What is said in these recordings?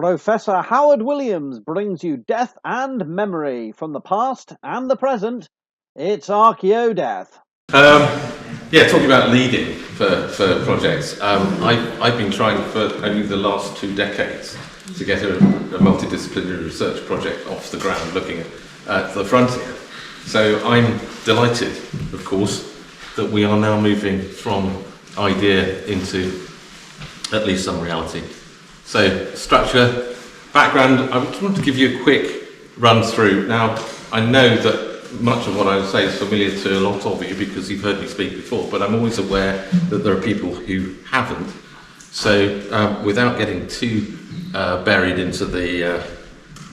Professor Howard Williams brings you death and memory from the past and the present. It's Archaeodeath. Yeah, talking about leading for projects. I've been trying for only the last 2 decades to get a multidisciplinary research project off the ground looking at the frontier. So I'm delighted, of course, that we are now moving from idea into at least some reality. So, structure, background, I just want to give you a quick run through. Now, I know that much of what I say is familiar to a lot of you because you've heard me speak before, but I'm always aware that there are people who haven't. So, without getting too buried into the,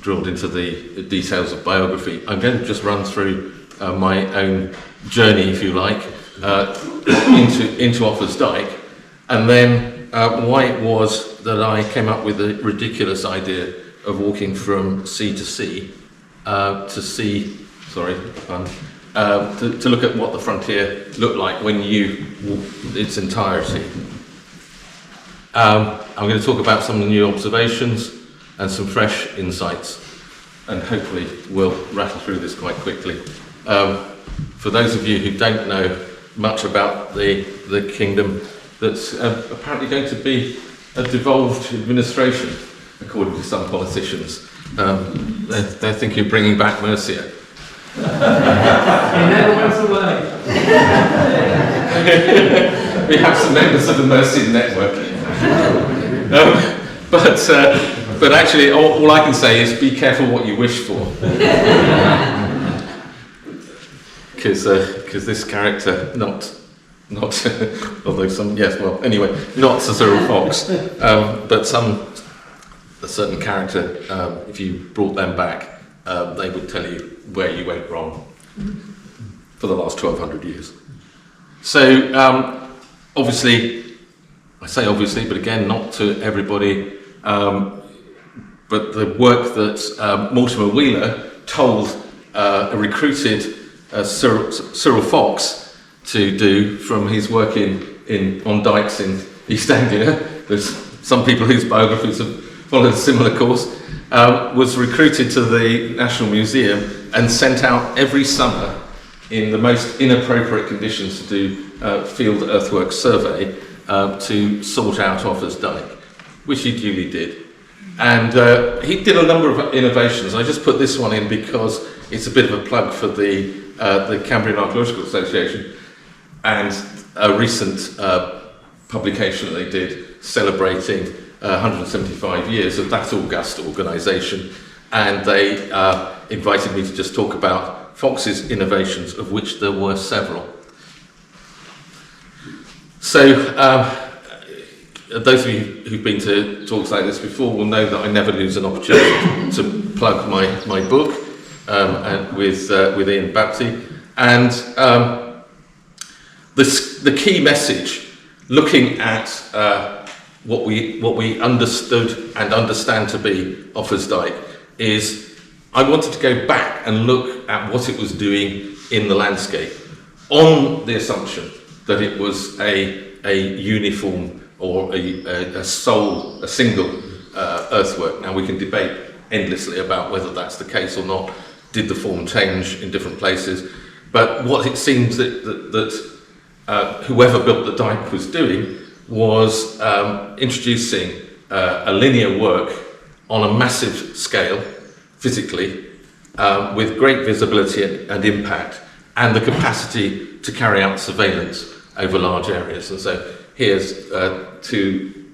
drilled into the details of biography, I'm going to just run through my own journey, if you like, into Offa's Dyke, and then why it was that I came up with the ridiculous idea of walking from sea to sea, to look at what the frontier looked like when you walked its entirety. I'm going to talk about some of the new observations and some fresh insights, and hopefully we'll rattle through this quite quickly. For those of you who don't know much about the kingdom, that's apparently going to be a devolved administration, according to some politicians. They're thinking of bringing back Mercia. He never went away. We have some members of the Mercian network. But actually, all I can say is be careful what you wish for. Because this character, not although some, yes, well, anyway, not Sir Cyril Fox, but a certain character, if you brought them back, they would tell you where you went wrong for the last 1200 years. So, obviously, I say obviously, but again, not to everybody, but the work that Mortimer Wheeler told recruited Cyril Fox to do from his work on dykes in East Anglia. There's some people whose biographies have followed a similar course, was recruited to the National Museum and sent out every summer in the most inappropriate conditions to do field earthwork survey to sort out Offa's Dyke, which he duly did. And he did a number of innovations. I just put this one in because it's a bit of a plug for the Cambrian Archaeological Association, and a recent publication that they did celebrating 175 years of that august organisation, and they invited me to just talk about Fox's innovations, of which there were several. So those of you who've been to talks like this before will know that I never lose an opportunity to plug my book and with Ian Bapty, and the key message, looking at what we understood and understand to be Offa's Dyke, is I wanted to go back and look at what it was doing in the landscape on the assumption that it was a uniform or a single earthwork. Now, we can debate endlessly about whether that's the case or not. Did the form change in different places? But what it seems that whoever built the dyke was doing was introducing a linear work on a massive scale, physically, with great visibility and impact, and the capacity to carry out surveillance over large areas. And so here's 2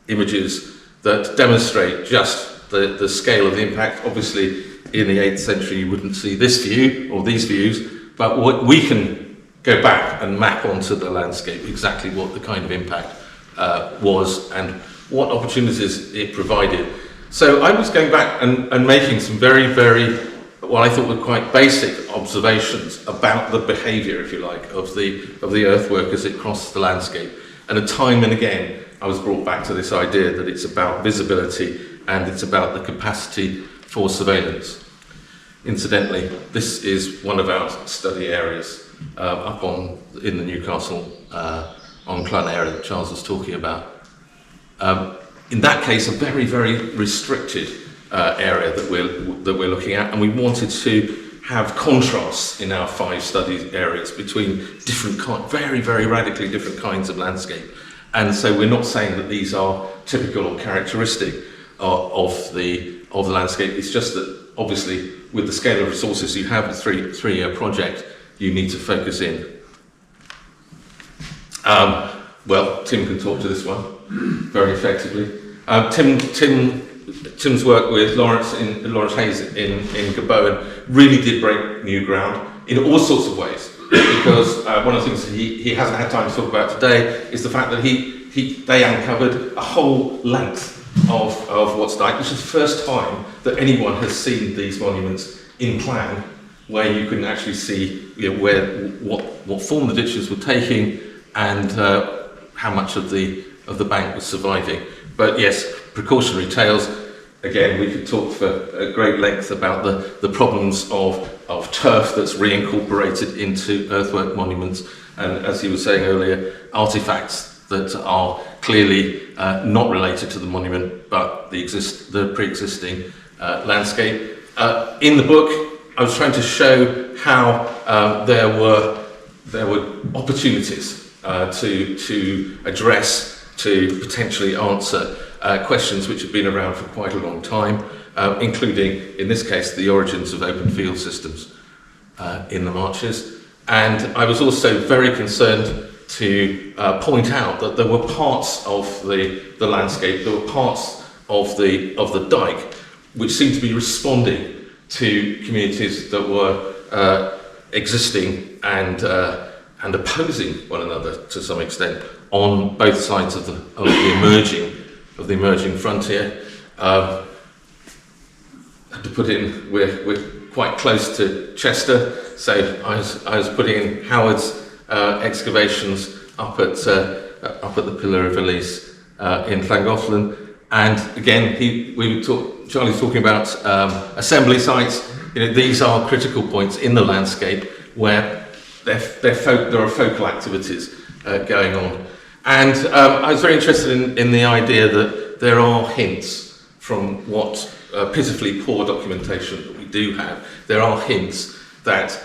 images that demonstrate just the scale of the impact. Obviously, in the 8th century, you wouldn't see this view or these views, but what we can go back and map onto the landscape exactly what the kind of impact was and what opportunities it provided. So I was going back and making some very, very, what I thought were quite basic observations about the behaviour, if you like, of the earthwork as it crossed the landscape. And time and again, I was brought back to this idea that it's about visibility and it's about the capacity for surveillance. Incidentally, this is one of our study areas up in the Newcastle on Clun area that Charles was talking about. in that case, a very, very restricted area that we're looking at, and we wanted to have contrasts in our 5 study areas between different very, very radically different kinds of landscape. And so we're not saying that these are typical or characteristic of the landscape. It's just that obviously with the scale of resources you have, a three-year project, you need to focus in. Well, Tim can talk to this one very effectively. Tim's work with Lawrence Hayes in Gaboan really did break new ground in all sorts of ways, because one of the things that he hasn't had time to talk about today is the fact that they uncovered a whole length of what's Dyke, which is the first time that anyone has seen these monuments in plan, where you can actually see what form the ditches were taking and how much of the bank was surviving. But yes, precautionary tales. Again, we could talk for a great length about the problems of turf that's reincorporated into earthwork monuments, and as he was saying earlier, artifacts that are clearly not related to the monument but the pre-existing landscape. In the book, I was trying to show how there were opportunities to address, to potentially answer questions which have been around for quite a long time, including, in this case, the origins of open field systems in the marches. And I was also very concerned to point out that there were parts of the landscape, there were parts of the Dyke which seemed to be responding to communities that were existing and opposing one another to some extent on both sides of the emerging frontier. To put in, we're quite close to Chester, so I was putting in Howard's excavations up at the Pillar of Elise in Llangollen, and again Charlie's talking about assembly sites. These are critical points in the landscape where there are focal activities going on. And I was very interested in the idea that there are hints from what pitifully poor documentation that we do have. There are hints that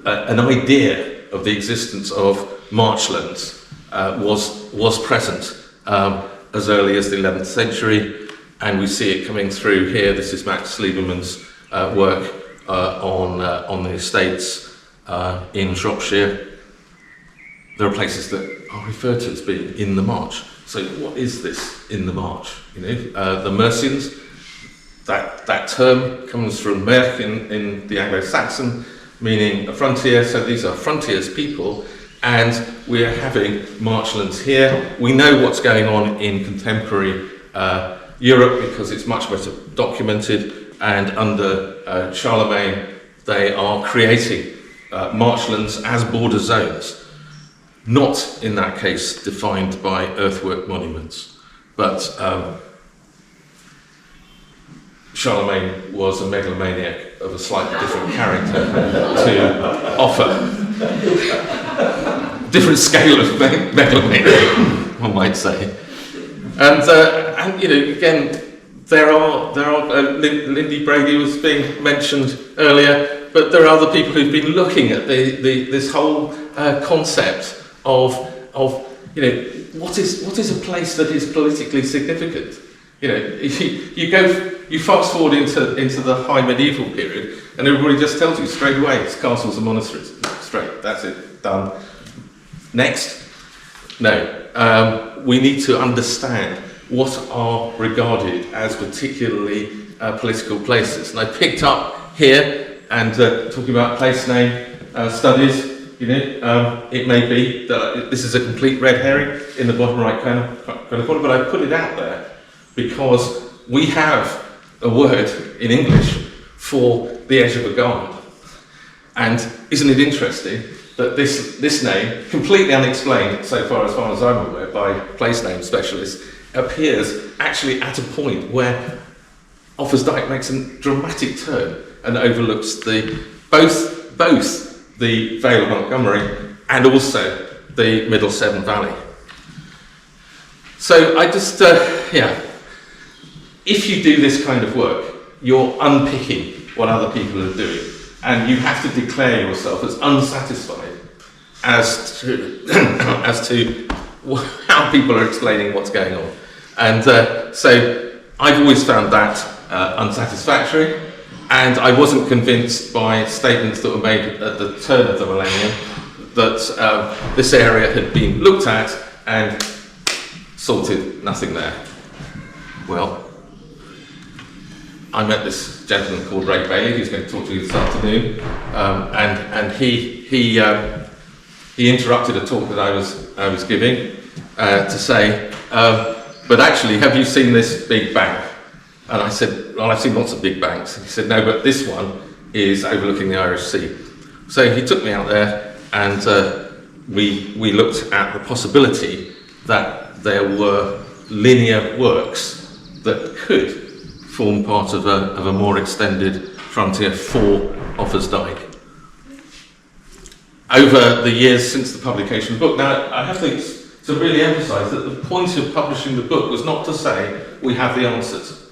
an idea of the existence of marshlands was present as early as the 11th century, and we see it coming through here. This is Max Lieberman's work on the estates in Shropshire. There are places that are referred to as being in the march. So what is this in the march? The Mercians, that term comes from Merc in the Anglo-Saxon, meaning a frontier. So these are frontiers people, and we're having marshlands here. We know what's going on in contemporary Europe because it's much better documented, and under Charlemagne they are creating marshlands as border zones. Not, in that case, defined by earthwork monuments, but Charlemagne was a megalomaniac of a slightly different character to Offa. Different scale of megalomania, one might say. And again, there are Lindy Brady was being mentioned earlier, but there are other people who've been looking at this whole concept of what is a place that is politically significant. You fast forward into the high medieval period, and everybody just tells you straight away it's castles and monasteries. Straight, that's it, done. Next, no, we need to understand what are regarded as particularly political places. And I picked up here and talking about place name studies. It may be that this is a complete red herring in the bottom right corner, but I put it out there because we have a word in English for the edge of a garden. And isn't it interesting that this name, completely unexplained so far as I'm aware by place name specialists, appears actually at a point where Offa's Dyke makes a dramatic turn and overlooks both the Vale of Montgomery and also the Middle Severn Valley. So I just, if you do this kind of work, you're unpicking what other people are doing, and you have to declare yourself as unsatisfied as to as to how people are explaining what's going on. And so I've always found that unsatisfactory, and I wasn't convinced by statements that were made at the turn of the millennium that this area had been looked at and sorted, nothing there. Well, I met this gentleman called Ray Bailey, who's going to talk to you this afternoon, and he interrupted a talk that I was giving to say, but actually, have you seen this big bank? And I said, well, I've seen lots of big banks. He said, no, but this one is overlooking the Irish Sea. So he took me out there, and we looked at the possibility that there were linear works that could form part of a more extended frontier for Offa's Dyke. Over the years since the publication of the book, now I have to really emphasise that the point of publishing the book was not to say we have the answers.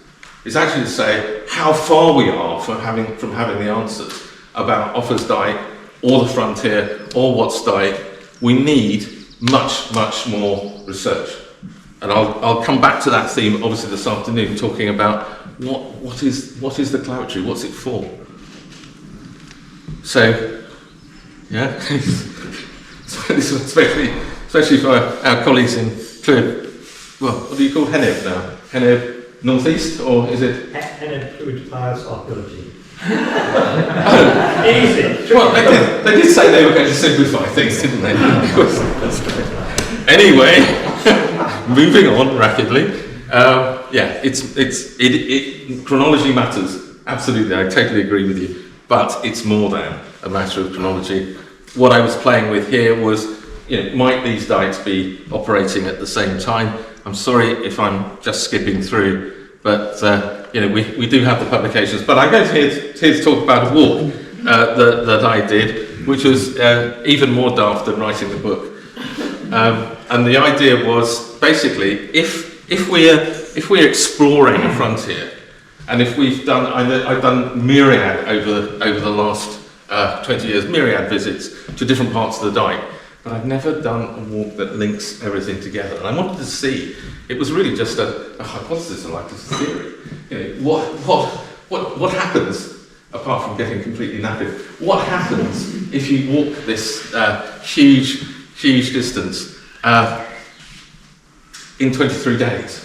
It's actually to say how far we are from having the answers about Offa's Dyke or the frontier or what's Dyke. We need much, much more research. And I'll come back to that theme obviously this afternoon, talking about what is the Collaboratory, what's it for? So, yeah, especially for our colleagues in what do you call Heneb now? Heneb North East, or is it? Heneb Fluid Piles Archaeology. Oh. Easy. Well, they did say they were going to simplify things, didn't they? That's great. Anyway, moving on rapidly. Chronology matters. Absolutely, I totally agree with you. But it's more than a matter of chronology. What I was playing with here was, might these dykes be operating at the same time? I'm sorry if I'm just skipping through, but we do have the publications. But I'm going here to talk about a walk that I did, which was even more daft than writing the book. And the idea was basically, if we're exploring a frontier, and if I've done myriad over the last 20 years, myriad visits to different parts of the Dyke, but I've never done a walk that links everything together. And I wanted to see, it was really just a hypothesis, like this theory. What happens, apart from getting completely knackered, what happens if you walk this huge distance in 23 days?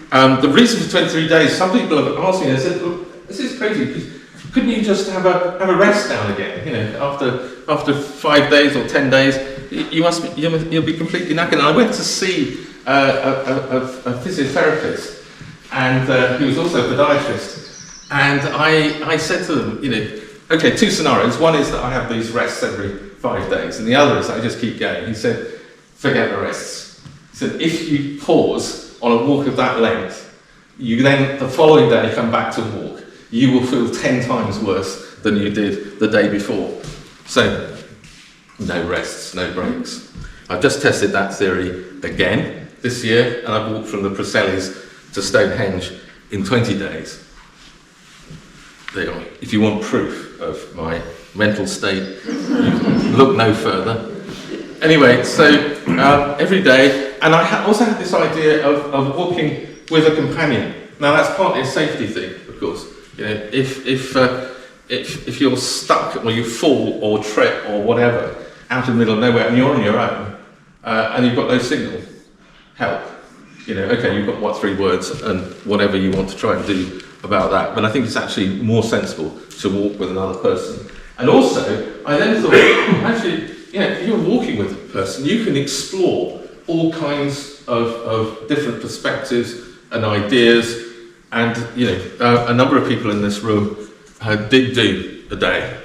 The reason for 23 days, some people have asked me, they said, look, this is crazy, because couldn't you just have a rest now and again? After 5 days or 10 days, you'll be completely knackered. And I went to see a physiotherapist, and who was also a podiatrist, and I said to them, okay, two scenarios. One is that I have these rests every 5 days, and the other is that I just keep going. He said, forget the rests. He said, if you pause on a walk of that length, you then the following day come back to walk, you will feel 10 times worse than you did the day before. So, no rests, no breaks. I've just tested that theory again this year, and I've walked from the Preselis to Stonehenge in 20 days. There you are. If you want proof of my mental state, look no further. Anyway, so every day, and I also had this idea of walking with a companion. Now that's partly a safety thing, of course. If you're stuck or you fall or trip or whatever out in the middle of nowhere and you're on your own and you've got no signal, help. Okay, you've got 3 words and whatever you want to try and do about that. But I think it's actually more sensible to walk with another person. And also, I then thought, actually, if you're walking with a person, you can explore all kinds of different perspectives and ideas. And a number of people in this room did do a day.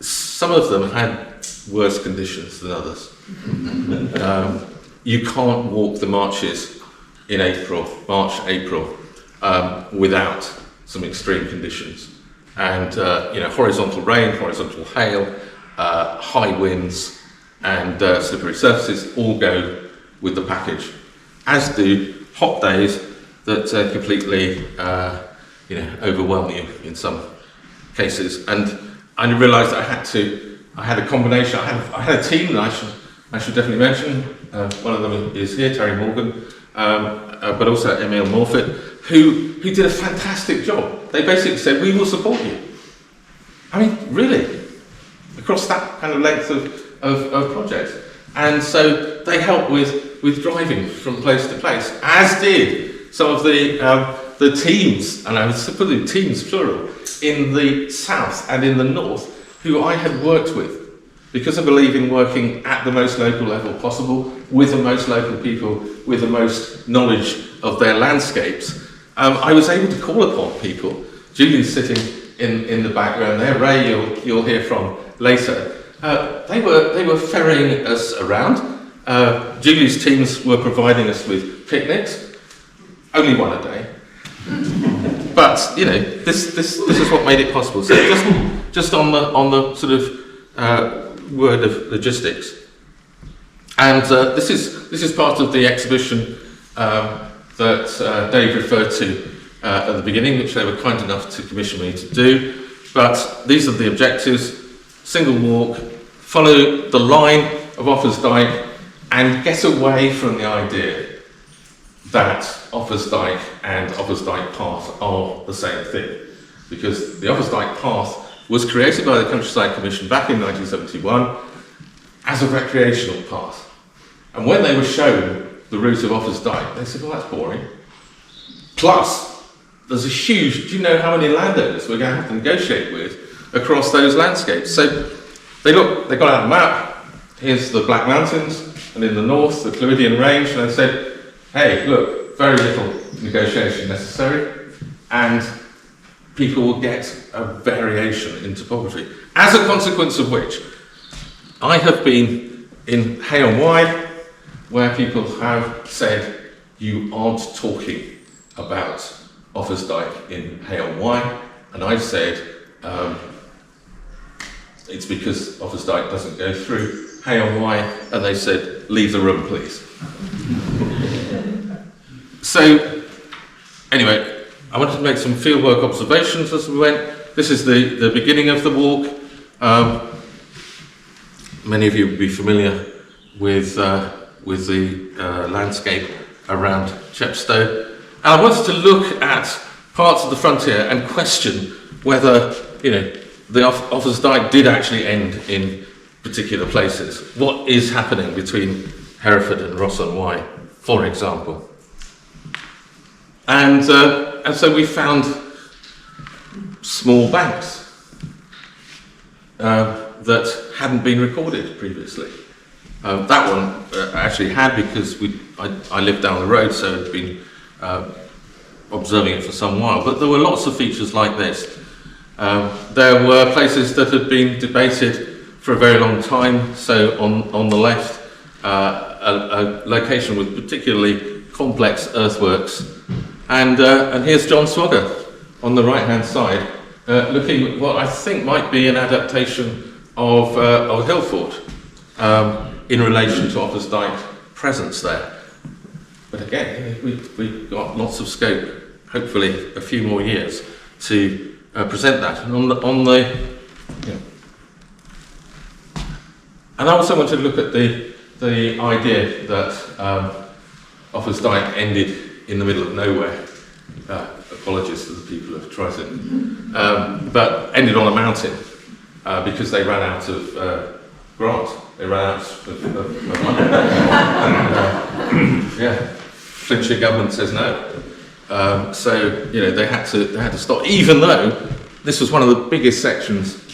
Some of them had worse conditions than others. You can't walk the marches in March, April, without some extreme conditions. And horizontal rain, horizontal hail, high winds, and slippery surfaces all go with the package, as do hot days that completely overwhelm you in some cases. And I realised I had a combination. I had a team that I should definitely mention. One of them is here, Terry Morgan, but also Emil Morfitt, who did a fantastic job. They basically said, we will support you. I mean, really, across that kind of length of projects. And so they helped with driving from place to place, as did some of the teams, and I would put the teams plural, in the south and in the north, who I had worked with. Because I believe in working at the most local level possible, with the most local people, with the most knowledge of their landscapes, I was able to call upon people. Julie's sitting in the background there. Ray, you'll hear from later. They were ferrying us around. Julie's teams were providing us with picnics, only one a day. But this is what made it possible. So just on the sort of word of logistics, and this is part of the exhibition that Dave referred to at the beginning, which they were kind enough to commission me to do. But these are the objectives: single walk, follow the line of Offa's Dyke, and get away from the idea that Offa's Dyke and Offa's Dyke Path are the same thing. Because the Offa's Dyke Path was created by the Countryside Commission back in 1971 as a recreational path. And when they were shown the route of Offa's Dyke, they said, well, that's boring. Plus, there's a huge, do you know how many landowners we're going to have to negotiate with across those landscapes? So they got out a map. Here's the Black Mountains, and in the north, the Clwydian Range, and they said, hey, look, very little negotiation necessary, and people will get a variation in topography. As a consequence of which, I have been in Hay on Wye, where people have said, you aren't talking about Offa's Dyke in Hay on Wye, and I've said, it's because Offa's Dyke doesn't go through Hay on Wye, and they said, leave the room, please. So, anyway, I wanted to make some fieldwork observations as we went. This is the beginning of the walk. Many of you will be familiar with the landscape around Chepstow. And I wanted to look at parts of the frontier and question whether, the Offa's Dyke did actually end in particular places. What is happening between Hereford and Ross on Wye, for example? And so we found small banks that hadn't been recorded previously. That one actually had, because I lived down the road, so I'd been observing it for some while. But there were lots of features like this. There were places that had been debated for a very long time. So on the left, a location with particularly complex earthworks. And here's John Swagger on the right-hand side, looking at what I think might be an adaptation of Hillfort in relation to Offa's Dyke presence there. But again, we've got lots of scope, hopefully a few more years, to present that. And and I also want to look at the idea that Offa's Dyke ended in the middle of nowhere. Apologies to the people of Triton, but ended on a mountain because they ran out of grant. They ran out of money. And, Flintshire government says no. So they had to stop, even though this was one of the biggest sections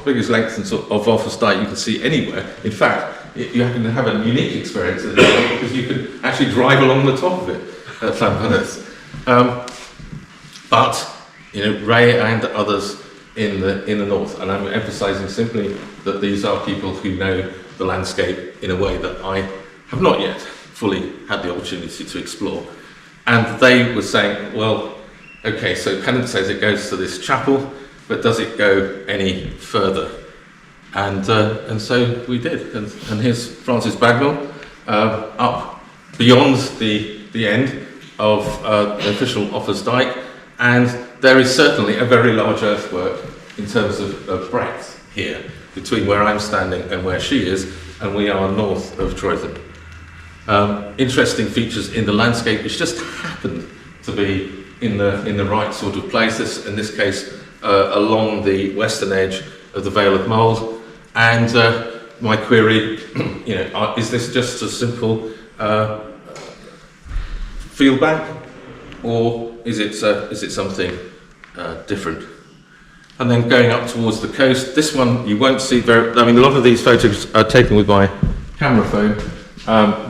biggest lengths of Offa's Dyke you can see anywhere. In fact, you happen to have a unique experience because you could actually drive along the top of it at Llanfynedd. But Ray and others in the north, and I'm emphasising simply that these are people who know the landscape in a way that I have not yet fully had the opportunity to explore. And they were saying, well, okay, so Pennant says it goes to this chapel, but does it go any further? And so we did. And here's Francis Bagnall up beyond the end, of the official Offa's Dyke, and there is certainly a very large earthwork in terms of breadth here, between where I'm standing and where she is, and we are north of Troytham. Interesting features in the landscape, which just happened to be in the right sort of place, in this case along the western edge of the Vale of Mold. And my query, is this just a simple field bank, or is it something different? And then going up towards the coast, this one you won't see very. I mean, a lot of these photos are taken with my camera phone,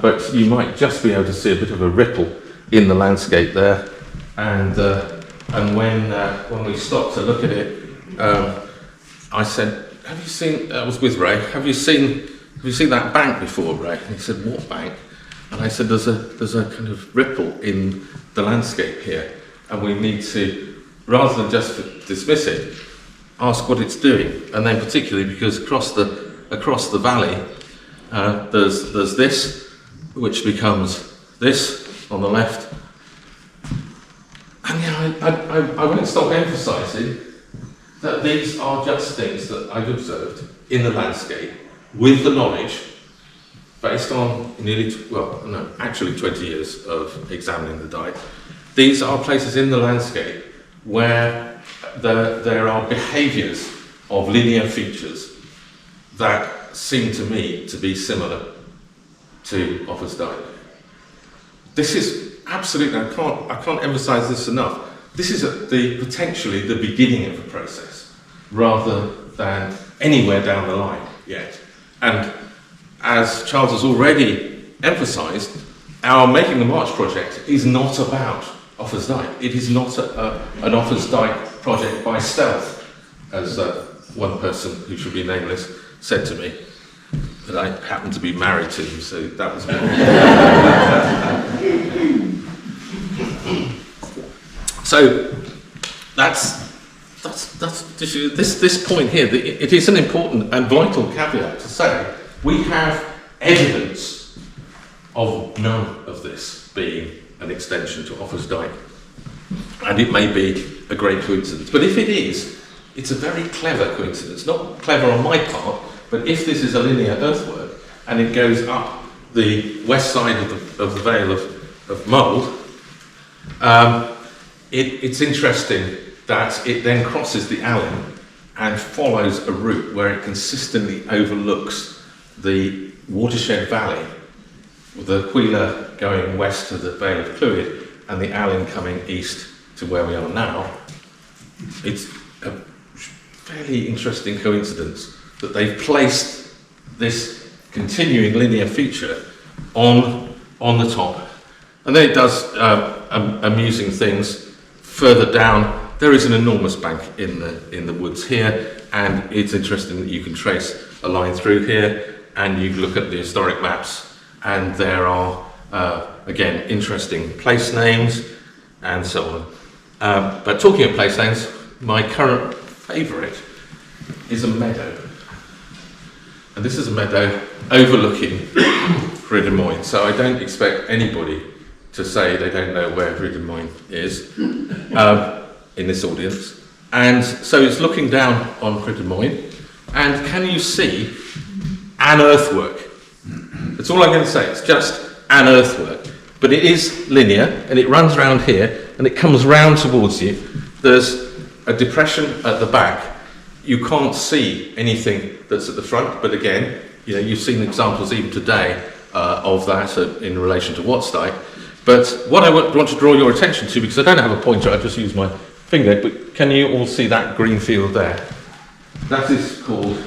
but you might just be able to see a bit of a ripple in the landscape there. And when we stopped to look at it, I said, "Have you seen?" I was with Ray. Have you seen that bank before, Ray? And he said, "What bank?" And I said, "There's a kind of ripple in the landscape here, and we need to, rather than just dismiss it, ask what it's doing." And then particularly because across the valley, there's this, which becomes this on the left. And I won't stop emphasising that these are just things that I've observed in the landscape with the knowledge based on actually 20 years of examining the Dyke. These are places in the landscape where there are behaviours of linear features that seem to me to be similar to Offa's Dyke. This is absolutely, I can't emphasise this enough. This is potentially the beginning of a process, rather than anywhere down the line yet. And as Charles has already emphasised, our Making the March project is not about Offa's Dyke. It is not an Offa's Dyke project by stealth, as one person who should be nameless said to me, that I happened to be married to him, so that was So that's this point here. It is an important and vital caveat to say we have evidence of none of this being an extension to Offa's Dyke, and it may be a great coincidence. But if it is, it's a very clever coincidence. Not clever on my part, but if this is a linear earthwork and it goes up the west side of the Vale of Mold, it's interesting that it then crosses the Alyn and follows a route where it consistently overlooks the watershed valley, with the Gwersyllt going west to the Vale of Clwyd and the Alyn coming east to where we are now. It's a fairly interesting coincidence that they've placed this continuing linear feature on the top. And then it does amusing things further down. There is an enormous bank in the woods here, and it's interesting that you can trace a line through here, and you look at the historic maps, and there are again interesting place names and so on. But talking of place names, my current favourite is a meadow, and this is a meadow overlooking Rhydymoyne. So I don't expect anybody to say they don't know where Rhydymoyne is in this audience. And so it's looking down on Rhydymoyne, and can you see an earthwork? That's all I'm going to say. It's just an earthwork, but it is linear, and it runs around here, and it comes round towards you. There's a depression at the back. You can't see anything that's at the front, but again, you've seen examples even today of that in relation to Watts Dyke. But what I want to draw your attention to, because I don't have a pointer, I just use my finger, but can you all see that green field there? That is called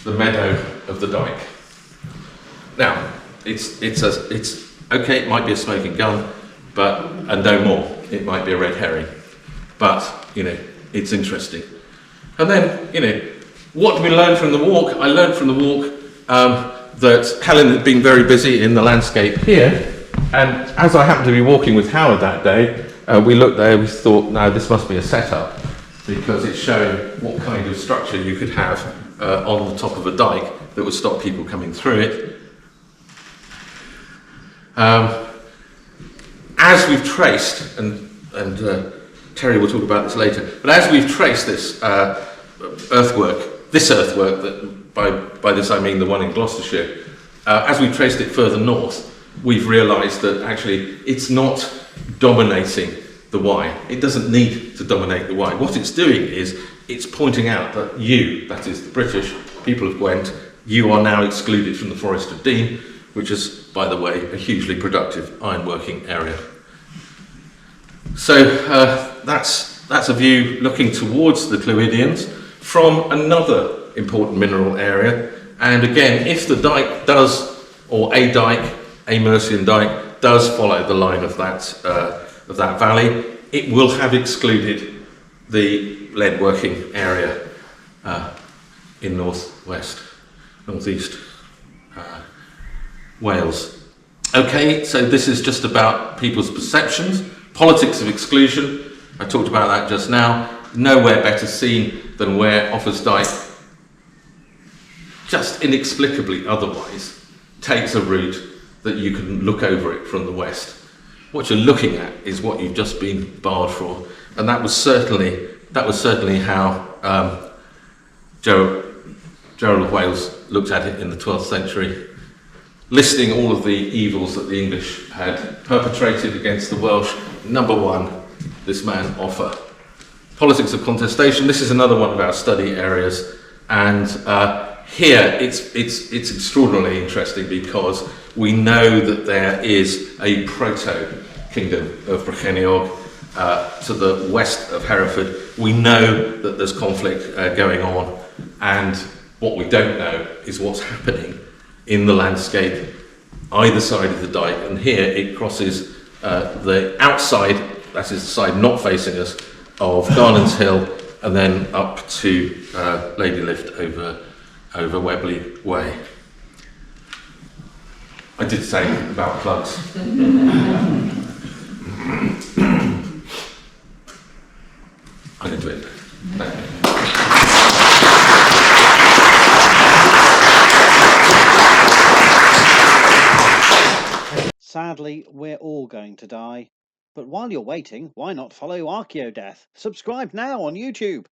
the meadow of the Dyke. Now, it's okay, it might be a smoking gun, and no more. It might be a red herring, but it's interesting. And then, what do we learn from the walk? I learned from the walk that Helen had been very busy in the landscape here, and as I happened to be walking with Howard that day, we looked there, we thought, no, this must be a setup, because it's showing what kind of structure you could have on the top of a dyke that would stop people coming through it. as we've traced, and Terry will talk about this later, but as we've traced this earthwork, that by this I mean the one in Gloucestershire, as we've traced it further north, we've realised that actually it's not dominating the Y. It doesn't need to dominate the Y. What it's doing is it's pointing out that you, that is the British people of Gwent, you are now excluded from the Forest of Dean, which is, by the way, a hugely productive ironworking area. So that's a view looking towards the Clwydians from another important mineral area. And again, if the dike does, or a dike, a Mercian dike, does follow the line of that valley, it will have excluded the lead working area in northeast Wales. Okay, so this is just about people's perceptions, politics of exclusion. I talked about that just now. Nowhere better seen than where Offa's Dyke, just inexplicably otherwise, takes a route that you can look over it from the west. What you're looking at is what you've just been barred for, and that was certainly how Gerald of Wales looked at it in the 12th century, listing all of the evils that the English had perpetrated against the Welsh. Number one, this man Offa. Politics of contestation. This is another one of our study areas, and here it's extraordinarily interesting because we know that there is a proto-kingdom of Brycheiniog to the west of Hereford. We know that there's conflict going on, and what we don't know is what's happening in the landscape either side of the dike. And here it crosses the outside, that is the side not facing us, of Garland's Hill, and then up to Ladylift over Webley Way. I did say about plugs. I'm going to do it. Thank you. Sadly, we're all going to die. But while you're waiting, why not follow Archaeodeath? Subscribe now on YouTube.